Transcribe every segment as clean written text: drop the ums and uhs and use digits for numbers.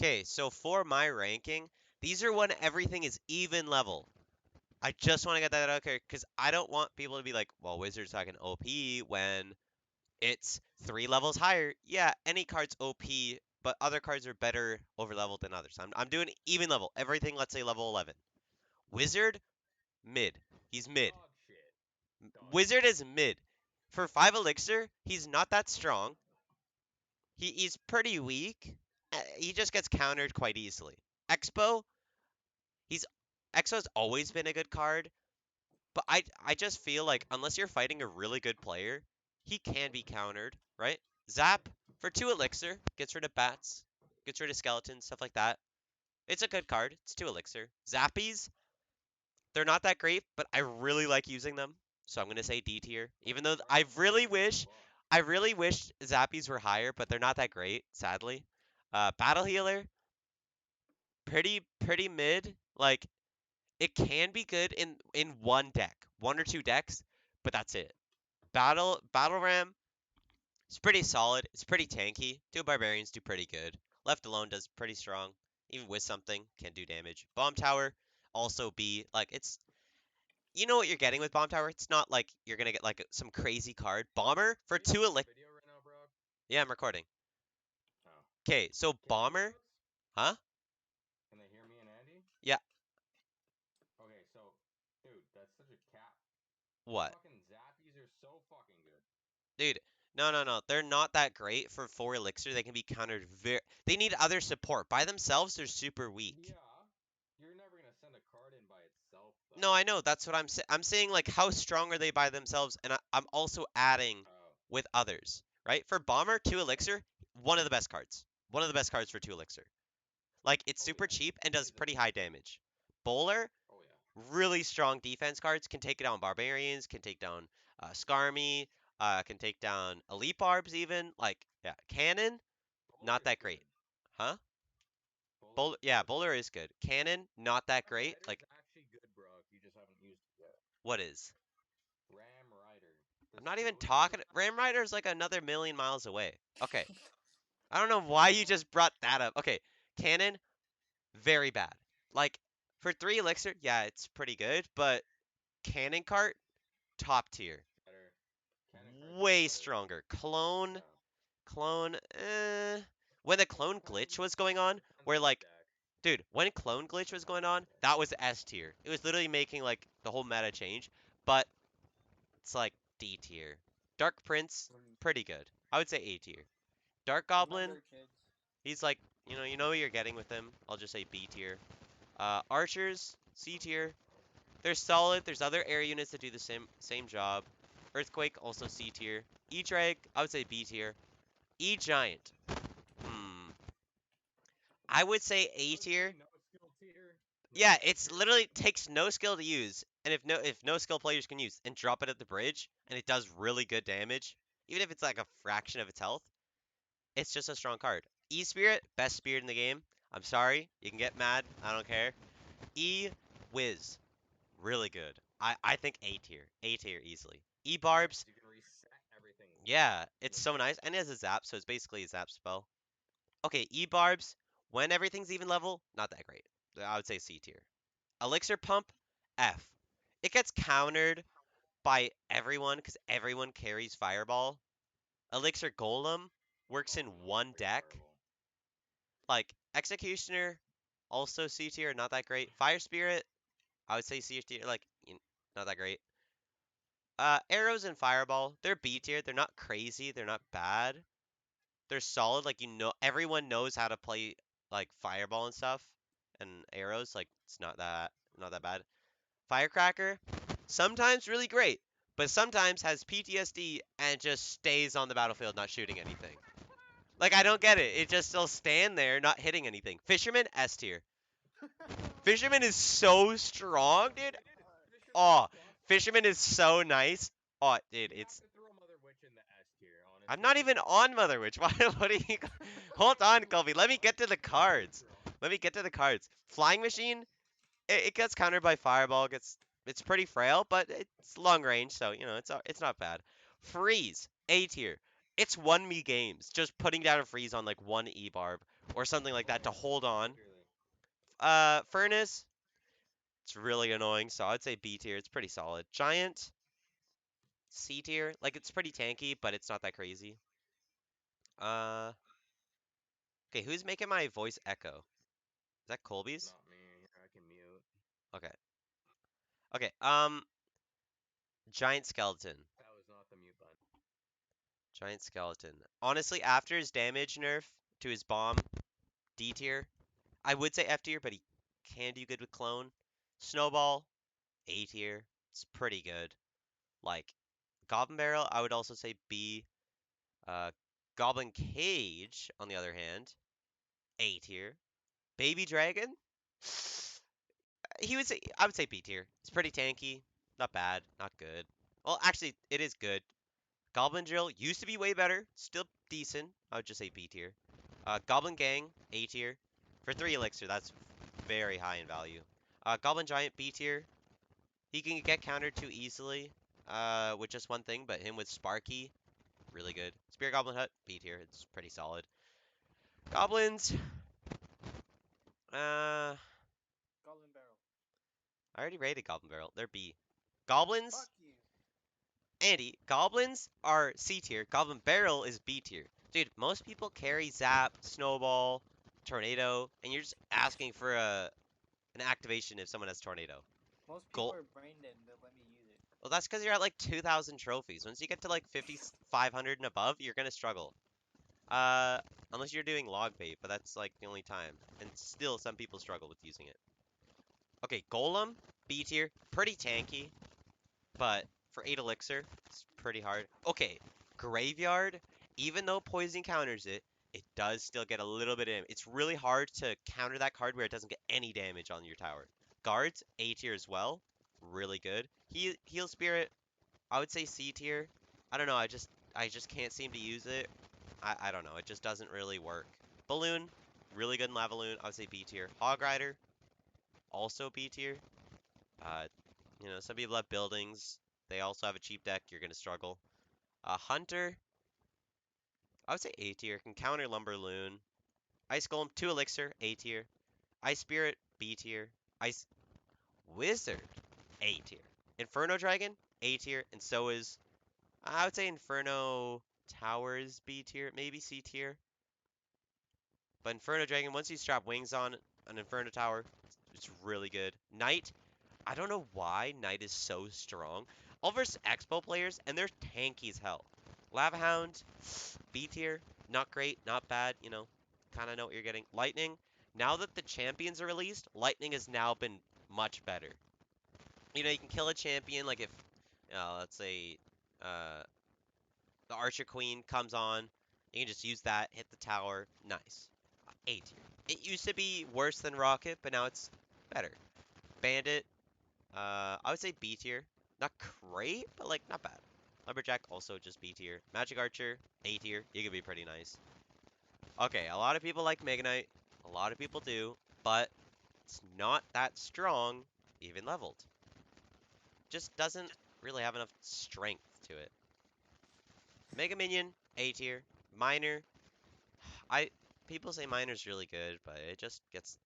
Okay, so for my ranking, these are when everything is even level. I just want to get that out there because I don't want people to be like, well, Wizard's fucking OP when it's 3 levels higher. Yeah, any card's OP, but other cards are better over leveled than others. I'm doing even level. Everything, let's say level 11. Wizard, mid. He's mid. Dog shit. Dog Wizard shit. is mid. For 5 elixir, he's not that strong. He's pretty weak. He just gets countered quite easily. Expo, he's Expo's always been a good card, but I just feel like unless you're fighting a really good player, he can be countered, right? Zap for 2 elixir, gets rid of bats, gets rid of skeletons, stuff like that. It's a good card. It's 2 elixir. Zappies, they're not that great, but I really like using them. So I'm gonna say D tier. Even though Right now, $6 a buck. I really wish Zappies were higher, but they're not that great, sadly. Battle Healer, pretty mid. Like it can be good in one deck, 1 or 2 decks, but that's it. Battle Ram, it's pretty solid. It's pretty tanky. 2 barbarians do pretty good. Left alone does pretty strong. Even with something, can do damage. Bomb Tower, also be like it's you know what you're getting with Bomb Tower. It's not like you're gonna get like some crazy card. Bomber for Are you 2 doing a elixir. video right now, bro? Yeah, I'm recording. Oh. Okay, so Can they hear Bomber, us? huh? Can they hear me and Andy? Yeah, Okay, so, dude, that's such a cap. what? Fucking zappies are so fucking good. Dude, no. They're not that great for 4 elixir. They can be countered very. They need other support. By themselves, they're super weak. Yeah. You're never gonna send a card in by itself, No, though. I know. That's what I'm saying. I'm saying like how strong are they by themselves, and I'm also adding Oh. with others, right? For Bomber, 2 elixir, one of the best cards. One of the best cards for 2 elixir. Like it's Oh, super yeah. cheap and does He's a pretty high beast, dude. damage. Bowler, Oh, yeah. really strong defense cards, can take down barbarians, can take down Skarmy, can take down elite barbs even. Like yeah, Cannon, not Bowler's that great, good. huh? Bowler, Bowler's yeah, good. Bowler is good. Cannon, not that Ram great. Rider's Like actually good, bro, if you just haven't used it yet. what is? Ram Rider. The I'm not even slow talking. speed. Ram Rider's like another million miles away. Okay, I don't know why you just brought that up. Okay, Cannon, very bad. Like for 3 elixir, yeah, it's pretty good, but Cannon cart, top tier. Better. Cannon cart's way Way better. stronger. Clone, Yeah. clone, when the clone glitch was going It on, depends where on the like, deck. dude, when clone glitch was going on, that was S tier. It was literally making like the whole meta change, but it's like D tier. Dark Prince, pretty good. I would say A tier. Dark Goblin, Remember, kids. he's like, you know what you're getting with him. I'll just say B tier. Archers, C tier. They're solid. There's other air units that do the same job. Earthquake, also C tier. E-Drag, I would say B tier. E-Giant, hmm. I would say I A would say tier. no skill tier. No Yeah, skill it's tier. literally takes no skill to use, and if no skill players can use and drop it at the bridge, and it does really good damage, even if it's like a fraction of its health, it's just a strong card. E Spirit, best spirit in the game. I'm sorry, you can get mad. I don't care. E Wiz, really good. I think A tier easily. E Yeah, Barbs, because you can reset everything yeah, in it's the so bridge. nice, and it has a zap, so it's basically a zap spell. Okay, E Barbs, when everything's even level, not that great. I would say C tier. Elixir Pump, F. It gets countered by everyone because everyone carries Fireball. Elixir Golem works Oh, in no one one plays deck. Fireball. Like Executioner, also C tier, not that great. Fire Spirit, I would say C tier, like not that great. Arrows and Fireball, they're B tier. They're not crazy. They're not bad. They're solid. Like everyone knows how to play like Fireball and stuff, and arrows. Like it's not that bad. Firecracker, sometimes really great, but sometimes has PTSD and just stays on the battlefield not shooting anything. Like I don't get it. It just still stand there not hitting anything. Fisherman, S tier. Fisherman is so strong, dude. Dude, Fisherman Oh, sucks. Fisherman is so nice. Oh, dude, You have it's. to throw Mother Witch in the S tier, I'm honestly, not because even it's on Mother Witch. Why? What are you? Hold on, too Kobe. Let me strong. get to the It's too cards. strong. Let me get to the cards. Flying Machine, it gets countered by Fireball. It's pretty frail, but it's long range, so it's not bad. Freeze, A tier. It's won me games just putting down a freeze on like one E barb. or something like that to Furnace, hold on. particularly. Furnace, it's really annoying, so I'd say B tier. It's pretty solid. Giant, C tier. Like it's pretty tanky, but it's not that crazy. Uh, okay, who's making my voice echo? Is that Colby's? Not me. I can mute. Okay. Okay. Giant skeleton. That was not the mute button. Giant skeleton. Honestly, after his damage nerf to his bomb, D tier. I would say F tier, but he can do good with clone. Snowball, A tier. It's pretty good. Like Goblin Barrel, I would also say B. Uh, Goblin Cage, on the other hand, A tier. Baby Dragon, I would say B tier. It's pretty tanky, not bad, not good. Well, actually, it is good. Goblin Drill used to be way better, still decent. I would just say B tier. Goblin Gang, A tier. For 3 elixir, that's very high in value. Goblin Giant, B tier. He can get countered too easily with just one thing, but him with Sparky, really good. Spear Goblin Hut, B tier. It's pretty solid. Goblins, uh, Goblin Barrel. I already rated Goblin Barrel. They're B. Goblins, Fuck you. Andy, goblins are C tier. Goblin Barrel is B tier. Dude, most people carry Zap, Snowball, Tornado, and you're just asking for an activation if someone has Tornado. Most people Gold. are brain dead and they'll let me use it. Well, that's because you're at like 2,000 trophies. Once you get to like 5,500 and above, you're gonna struggle. Uh, unless you're doing log bait, but that's like the only time. And still, some people struggle with using it. Okay, Golem, B tier, pretty tanky, but for 8 elixir, it's pretty hard. Okay, Graveyard, even though poison counters it, it does still get a little bit of. It's really hard to counter that card where it doesn't get any damage on your tower. Guards, A tier as well, really good. Heal Spirit, I would say C tier. I don't know, I just can't seem to use it. I don't know, it just doesn't really work. Balloon, really good in Lava Loon, I would say B tier. Hog Rider, also B tier. Uh, some people have buildings. They also have a cheap deck. You're gonna struggle. Hunter, I would say A tier. Can counter Lumber Loon. Ice Golem, 2 elixir, A tier. Ice Spirit, B tier. Ice Wizard, A tier. Inferno Dragon, A tier, and so is I would say Inferno Towers, B tier, maybe C tier. But Inferno Dragon, once you strap wings on an Inferno Tower, it's really good. Knight, I don't know why Knight is so strong. All versus Expo players, and they're tanky as hell. Lava Hound, B tier, not great, not bad, kind of know what you're getting. Lightning, now that the champions are released, Lightning has now been much better. You can kill a champion, like if, let's say, uh, the Archer Queen comes on, you can just use that, hit the tower, nice. A tier. It used to be worse than Rocket, but now it's better. Bandit, I would say B tier. Not great, but like not bad. Lumberjack also just B tier. Magic Archer, A tier. You could be pretty nice. Okay, a lot of people like Mega Knight. A lot of people do, but it's not that strong, even leveled. Just doesn't really have enough strength to it. Mega Minion, A tier. Miner, I people say Miner's really good, but it just gets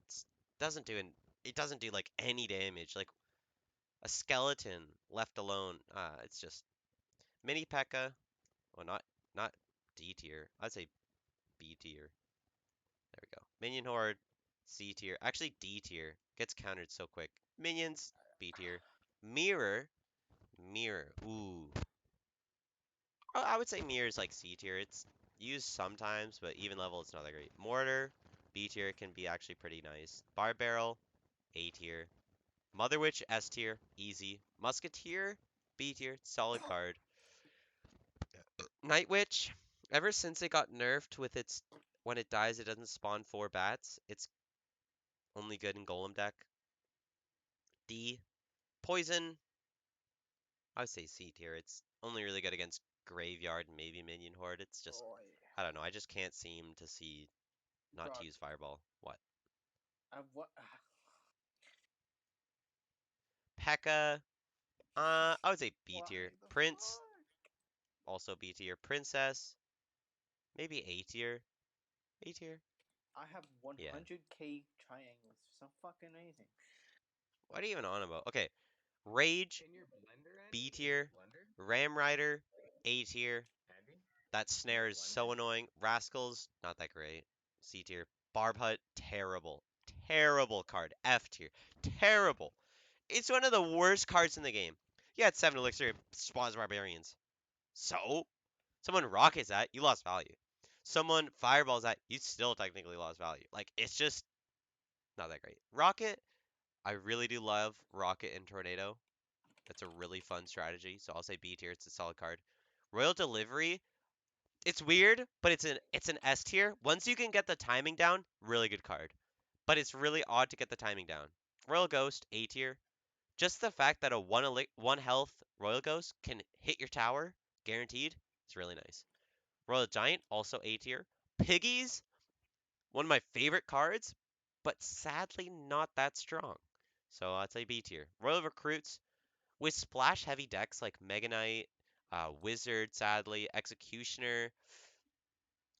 it's, doesn't do it doesn't do like any damage. Like a skeleton left alone, it's just Mini P.E.K.K.A. Well, not D tier. I'd say B tier. There we go. Minion Horde, C tier. Actually, D tier. Gets countered so quick. Minions, B tier. Mirror, Mirror. Ooh. I would say Mirror is like C tier. It's used sometimes, but even level, it's not that great. Mortar, B tier can be actually pretty nice. Barb Barrel, A tier. Mother Witch, S tier. Easy. Musketeer, B tier. Solid card. Night Witch, ever since it got nerfed with its when it dies it doesn't spawn 4 bats, it's only good in Golem deck. D. Poison, I would say C tier. It's only really good against Graveyard and maybe Minion Horde. It's just Boy. I don't know. I just can't seem to see not to Dog. use Fireball. What? What? P.E.K.K.A. I would say B Why tier. the Prince, fuck? also B tier. Princess, maybe A tier. A tier. I have Yeah. 100k triangles. So fucking amazing. What are you even on about? Okay. Rage, In your blender, Andy? B In your tier. blender? Ram Rider, A tier. Andy? That snare is so annoying. Rascals, not that great. C tier. Barb Hut, terrible. Terrible card. F tier. Terrible. It's one of the worst cards in the game. Yeah, it's 7 elixir, it spawns barbarians. So? Someone rockets that, you lost value. Someone fireballs that, you still technically lost value. Like, it's just not that great. Rocket, I really do love Rocket and Tornado. That's a really fun strategy, so I'll say B tier, it's a solid card. Royal Delivery, it's weird, but it's an S tier. Once you can get the timing down, really good card. But it's really odd to get the timing down. Royal Ghost, A tier. Just the fact that a one health Royal Ghost can hit your tower, guaranteed, is really nice. Royal Giant, also A tier. Piggies, one of my favorite cards, but sadly not that strong. So I'd say B tier. Royal Recruits, with splash heavy decks like Mega Knight, Wizard, sadly, Executioner,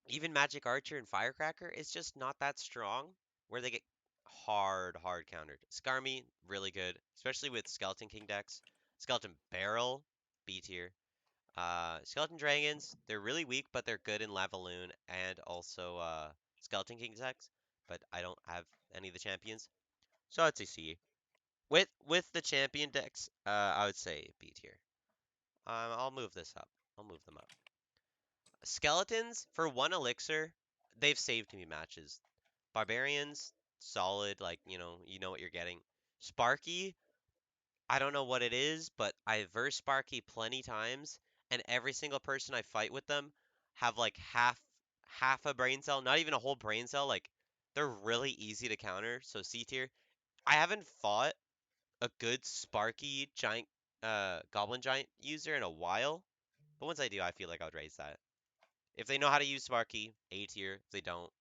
even Magic Archer and Firecracker is just not that strong, where they get hard countered. Skarmy, really good, especially with Skeleton King decks. Skeleton Barrel, B tier. Skeleton Dragons, they're really weak, but they're good in Lavaloon and also Skeleton King decks, but I don't have any of the champions. So I'd say C. With the champion decks, I would say B tier. I'll move this up. I'll move them up. Skeletons, for 1 elixir, they've saved me matches. Barbarians, solid, like, you know what you're getting. Sparky, I don't know what it is, but I've versed Sparky plenty times, and every single person I fight with them have like half a brain cell, not even a whole brain cell. Like, they're really easy to counter, so C tier. I haven't fought a good Sparky giant Goblin Giant user in a while, but once I do, I feel like I would raise that. If they know how to use Sparky, A tier. If they don't,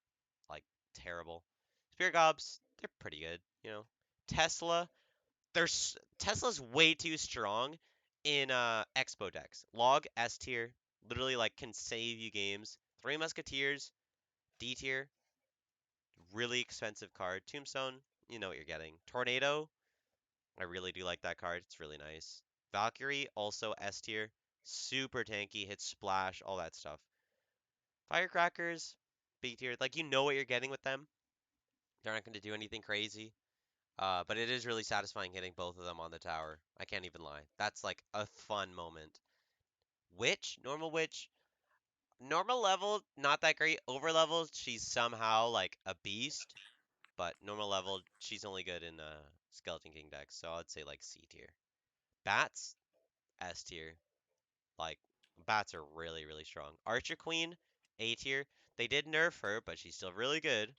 like, terrible. Spear Gobs, they're pretty good, Tesla, Tesla's way too strong in Expo decks. Log, S tier, literally like can save you games. Three Musketeers, D tier, really expensive card. Tombstone, you know what you're getting. Tornado, I really do like that card. It's really nice. Valkyrie, also S tier, super tanky, hits splash, all that stuff. Firecrackers, B tier, like you know what you're getting with them. They're not going to do anything crazy. But it is really satisfying hitting both of them on the tower. I can't even lie. That's like a fun moment. Witch, normal level, not that great. Over level, she's somehow like a beast. But normal level, she's only good in Skeleton King decks, so I'd say like C tier. Bats, S tier. Like, bats are really strong. Archer Queen, A tier. They did nerf her, but she's still really good.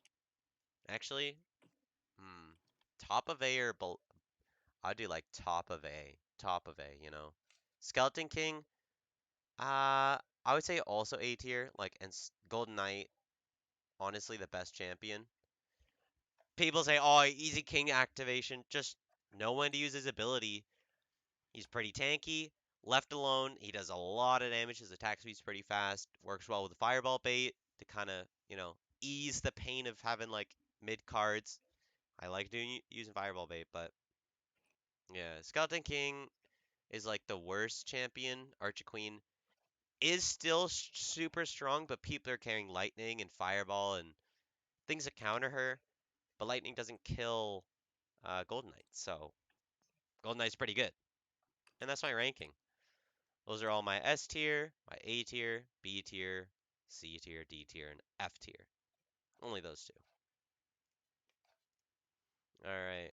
Actually, hmm, top of A or I'd do like top of A. Top of A. Skeleton King, I would say also A tier. Like, and Golden Knight, honestly the best champion. People say, oh, easy King activation. Just know when to use his ability. He's pretty tanky. Left alone, he does a lot of damage. His attack speed's pretty fast. Works well with the fireball bait to kind of, ease the pain of having like mid cards. I like using fireball bait, but yeah, Skeleton King is like the worst champion. Archer Queen is still super strong, but people are carrying lightning and fireball and things that counter her. But lightning doesn't kill Golden Knight, so Golden Knight's pretty good, and that's my ranking. Those are all my S tier, my A tier, B tier, C tier, D tier, and F tier. Only those two. All right.